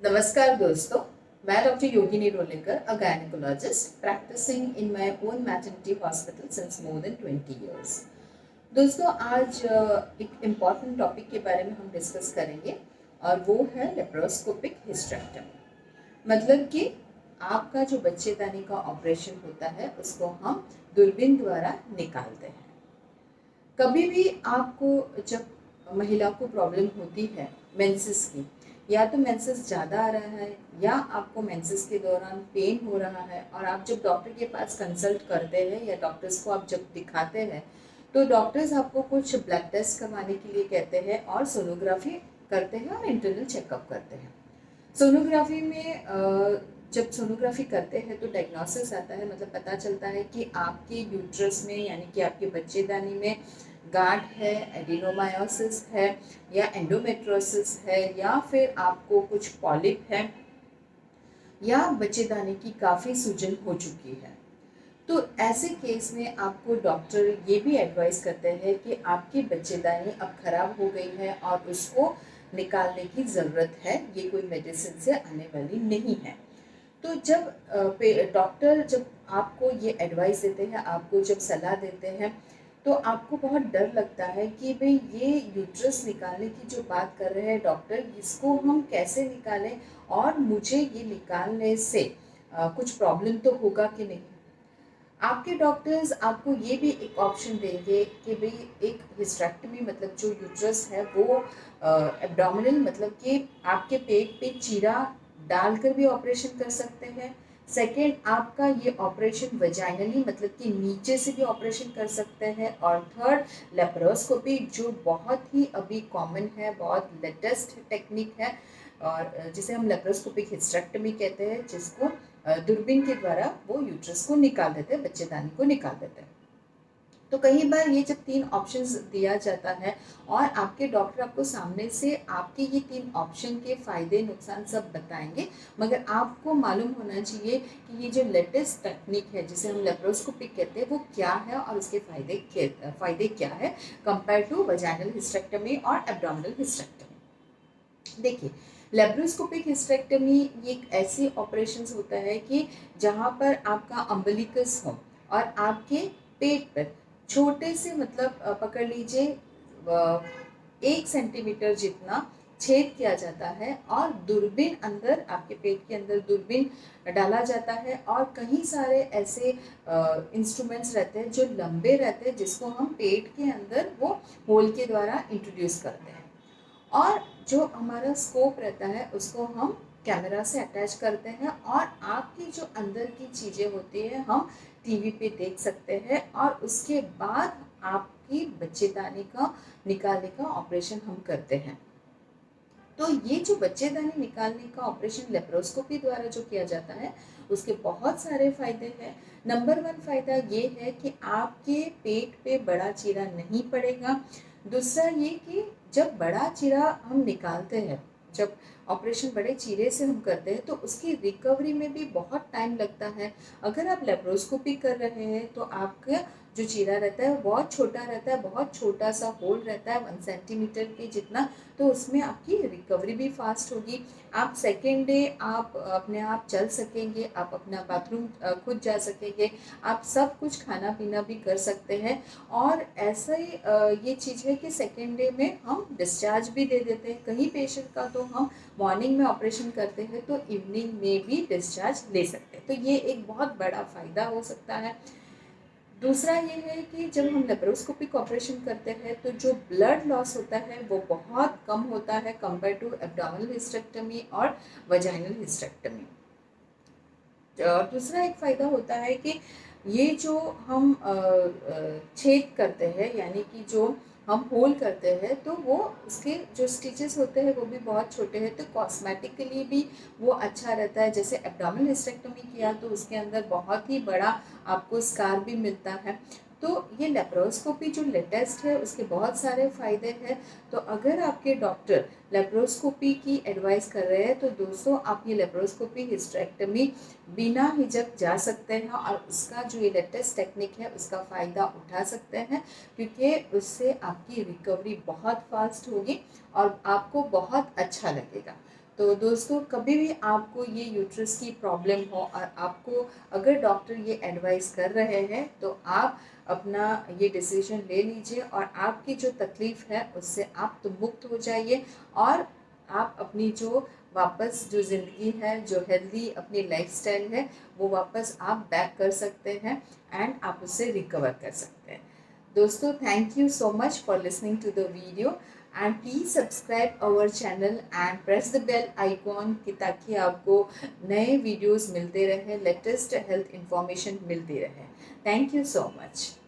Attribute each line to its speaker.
Speaker 1: नमस्कार दोस्तों, मैं doctor Yogini Rolekar, a gynaecologist practicing in my own maternity hospital since more than 20 years. दोस्तों, आज एक इम्पॉर्टेंट टॉपिक के बारे में हम डिस्कस करेंगे और वो है लेप्रोस्कोपिक हिस्टेरेक्टमी। मतलब कि आपका जो बच्चेदानी का ऑपरेशन होता है उसको हम दूरबीन द्वारा निकालते हैं। कभी भी आपको जब महिला को प्रॉब्लम होती है मेंसेस की, या तो मेंसेस ज़्यादा आ रहा है या आपको मेंसेस के दौरान पेन हो रहा है और आप जब डॉक्टर के पास कंसल्ट करते हैं या डॉक्टर्स को आप जब दिखाते हैं तो डॉक्टर्स आपको कुछ ब्लड टेस्ट करवाने के लिए कहते हैं और सोनोग्राफी करते हैं और इंटरनल चेकअप करते हैं। सोनोग्राफी में जब सोनोग्राफी करते हैं तो डायग्नोसिस आता है, मतलब पता चलता है कि आपके यूट्रस में यानी कि आपके बच्चेदानी में गांठ है, एडिनोमायोसिस है या एंडोमेट्रोसिस है या फिर आपको कुछ पॉलिप है या बच्चेदानी की काफ़ी सूजन हो चुकी है। तो ऐसे केस में आपको डॉक्टर ये भी एडवाइस करते हैं कि आपकी बच्चेदानी अब खराब हो गई है और उसको निकालने की ज़रूरत है, ये कोई मेडिसिन से आने वाली नहीं है। तो जब डॉक्टर जब आपको ये एडवाइस देते हैं, आपको जब सलाह देते हैं, तो आपको बहुत डर लगता है कि भाई ये यूट्रस निकालने की जो बात कर रहे हैं डॉक्टर, इसको हम कैसे निकालें और मुझे ये निकालने से कुछ प्रॉब्लम तो होगा कि नहीं। आपके डॉक्टर्स आपको ये भी एक ऑप्शन देंगे कि भाई एक हिस्टेरेक्टमी, मतलब जो यूट्रस है वो एब्डोमिनल, मतलब कि आपके पेट पे चीरा डालकर भी ऑपरेशन कर सकते हैं। सेकेंड, आपका ये ऑपरेशन वजाइनली, मतलब कि नीचे से भी ऑपरेशन कर सकते हैं। और थर्ड, लेप्रोस्कोपी, जो बहुत ही अभी कॉमन है, बहुत लेटेस्ट टेक्निक है और जिसे हम लेप्रोस्कोपिक हिस्टेरेक्टमी कहते हैं, जिसको दूरबीन के द्वारा वो यूट्रस को निकाल देते हैं, बच्चेदानी को निकाल देते हैं। तो कई बार ये जब 3 ऑप्शंस दिया जाता है और आपके डॉक्टर आपको सामने से आपके ये 3 ऑप्शन के फ़ायदे नुकसान सब बताएंगे, मगर आपको मालूम होना चाहिए कि ये जो लेटेस्ट टेक्निक है जिसे हम लेप्रोस्कोपिक कहते हैं वो क्या है और उसके फ़ायदे क्या है कंपेयर टू वजाइनल हिस्टेरेक्टमी और एब्डोमिनल हिस्टेरेक्टमी। देखिए, लेप्रोस्कोपिक हिस्टेरेक्टमी ये एक ऐसी ऑपरेशन होता है कि जहाँ पर आपका अम्बिलिकस हो और आपके पेट पर छोटे से, मतलब पकड़ लीजिए 1 सेंटीमीटर जितना छेद किया जाता है और दूरबीन अंदर, आपके पेट के अंदर दूरबीन डाला जाता है और कई सारे ऐसे इंस्ट्रूमेंट्स रहते हैं जो लंबे रहते हैं, जिसको हम पेट के अंदर वो होल के द्वारा इंट्रोड्यूस करते हैं। और जो हमारा स्कोप रहता है उसको हम कैमरा से अटैच करते हैं और आपकी जो अंदर की चीज़ें होती है हम टीवी पे देख सकते हैं और उसके बाद आपकी बच्चेदानी का निकालने का ऑपरेशन हम करते हैं। तो ये जो बच्चेदानी निकालने का ऑपरेशन लेप्रोस्कोपी द्वारा जो किया जाता है उसके बहुत सारे फायदे हैं। नंबर 1 फायदा ये है कि आपके पेट पे बड़ा चीरा नहीं पड़ेगा। दूसरा ये कि जब बड़ा चीरा हम निकालते हैं, जब ऑपरेशन बड़े चीरे से हम करते हैं तो उसकी रिकवरी में भी बहुत टाइम लगता है। अगर आप लेप्रोस्कोपी कर रहे हैं तो आपका जो चीरा रहता है वो बहुत छोटा रहता है, बहुत छोटा सा होल रहता है 1 सेंटीमीटर के जितना, तो उसमें आपकी रिकवरी भी फास्ट होगी। आप सेकेंड डे आप अपने आप चल सकेंगे, आप अपना बाथरूम खुद जा सकेंगे, आप सब कुछ खाना पीना भी कर सकते हैं। और ऐसा ही ये चीज़ है कि सेकेंड डे में हम डिस्चार्ज भी दे देते हैं। कहीं पेशेंट का तो हम मॉर्निंग में ऑपरेशन करते हैं तो इवनिंग में भी डिस्चार्ज ले सकते हैं, तो ये एक बहुत बड़ा फ़ायदा हो सकता है। दूसरा ये है कि जब हम लेप्रोस्कोपिक ऑपरेशन करते हैं तो जो ब्लड लॉस होता है वो बहुत कम होता है कंपेयर टू एब्डोमिनल हिस्टेरेक्टमी और वजाइनल हिस्टेरेक्टमी। और दूसरा एक फ़ायदा होता है कि ये जो हम छेद करते हैं, यानी कि जो हम होल करते हैं, तो वो उसके जो स्टिचेस होते हैं वो भी बहुत छोटे हैं, तो कॉस्मेटिक के लिए भी वो अच्छा रहता है। जैसे एब्डोमिनल हिस्टेरेक्टमी किया तो उसके अंदर बहुत ही बड़ा आपको स्कार भी मिलता है। तो ये लेप्रोस्कोपी जो लेटेस्ट है उसके बहुत सारे फ़ायदे हैं। तो अगर आपके डॉक्टर लेप्रोस्कोपी की एडवाइस कर रहे हैं तो दोस्तों आप ये लेप्रोस्कोपी हिस्टेरेक्टमी बिना हिचक जा सकते हैं और उसका जो ये लेटेस्ट टेक्निक है उसका फ़ायदा उठा सकते हैं, क्योंकि उससे आपकी रिकवरी बहुत फास्ट होगी और आपको बहुत अच्छा लगेगा। तो दोस्तों कभी भी आपको ये यूट्रस की प्रॉब्लम हो और आपको अगर डॉक्टर ये एडवाइस कर रहे हैं तो आप अपना ये डिसीजन ले लीजिए और आपकी जो तकलीफ़ है उससे आप तो मुक्त हो जाइए और आप अपनी जो वापस जो ज़िंदगी है, जो हेल्दी अपनी लाइफस्टाइल है, वो वापस आप बैक कर सकते हैं एंड आप उससे रिकवर कर सकते हैं। दोस्तों, thank you so much for listening to the video and please subscribe our channel and press the bell icon कि ताकि आपको नए वीडियोस मिलते रहे, लेटेस्ट हेल्थ इंफॉर्मेशन मिलती रहे. Thank you so much.